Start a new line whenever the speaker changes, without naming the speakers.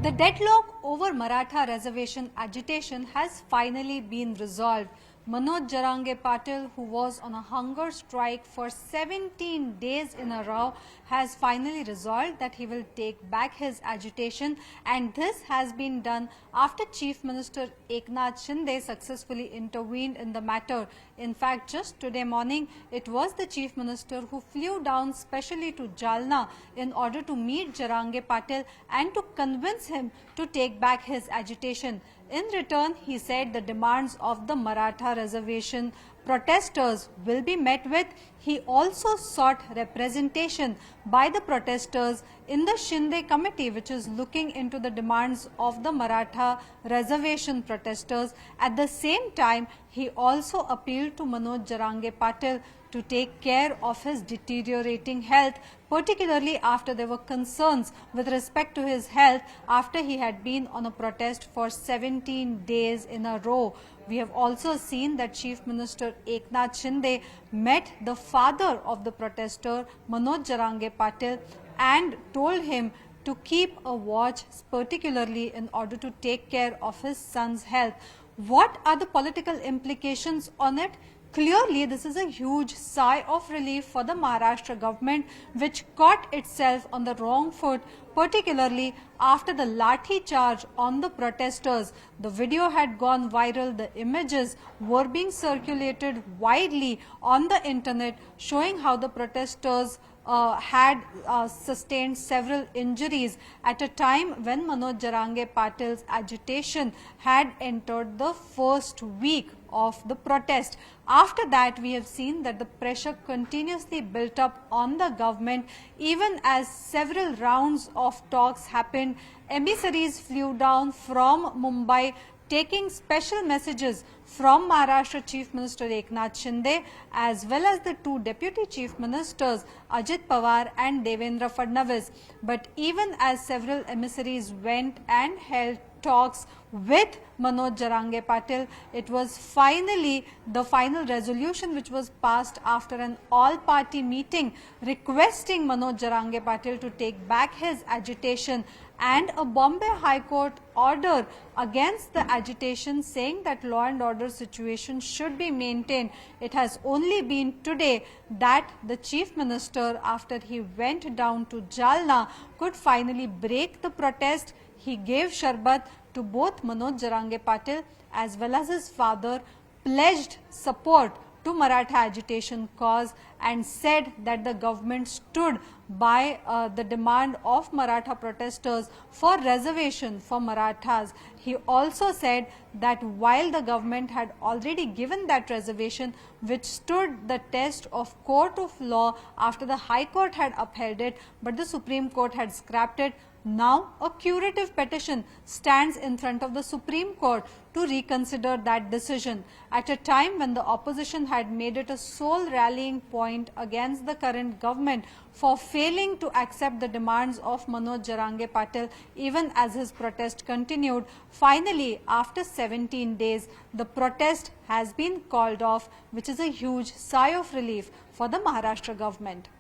The deadlock over Maratha Reservation agitation has finally been resolved. Manoj Jarange Patil, who was on a hunger strike for 17 days in a row, has finally resolved that he will take back his agitation, and this has been done after Chief Minister Eknath Shinde successfully intervened in the matter. In fact, just today morning, it was the Chief Minister who flew down specially to Jalna in order to meet Jarange Patil and to convince him to take back his agitation. In return, he said the demands of the Maratha Reservation protesters will be met with. He also sought representation by the protesters in the Shinde committee, which is looking into the demands of the Maratha Reservation protesters. At the same time, he also appealed to Manoj Jarange Patil to take care of his deteriorating health, particularly after there were concerns with respect to his health after he had been on a protest for 17 days in a row. We have also seen that Chief Minister Eknath Shinde met the father of the protester, Manoj Jarange Patil, and told him to keep a watch, particularly in order to take care of his son's health. What are the political implications on it? Clearly, this is a huge sigh of relief for the Maharashtra government, which caught itself on the wrong foot, particularly after the lathi charge on the protesters. The video had gone viral. The images were being circulated widely on the internet, showing how the protesters had sustained several injuries at a time when Manoj Jarange Patil's agitation had entered the first week of the protest. After that, we have seen that the pressure continuously built up on the government, even as several rounds of talks happened. Emissaries flew down from Mumbai, taking special messages from Maharashtra Chief Minister Eknath Shinde as well as the two Deputy Chief Ministers Ajit Pawar and Devendra Fadnavis. But even as several emissaries went and held talks with Manoj Jarange Patil, it was finally the final resolution which was passed after an all-party meeting requesting Manoj Jarange Patil to take back his agitation, and a Bombay High Court order against the agitation saying that law and order situation should be maintained. It has only been today that the Chief Minister, after he went down to Jalna, could finally break the protest. He gave sharbat to both Manoj Jarange Patil as well as his father, pledged support to Maratha agitation cause, and said that the government stood by the demand of Maratha protesters for reservation for Marathas. He also said that while the government had already given that reservation, which stood the test of court of law after the High Court had upheld it, but the Supreme Court had scrapped it, now a curative petition stands in front of the Supreme Court to reconsider that decision. At a time when the opposition had made it a sole rallying point against the current government for failing to accept the demands of Manoj Jarange Patil, even as his protest continued, finally after 17 days, the protest has been called off, which is a huge sigh of relief for the Maharashtra government.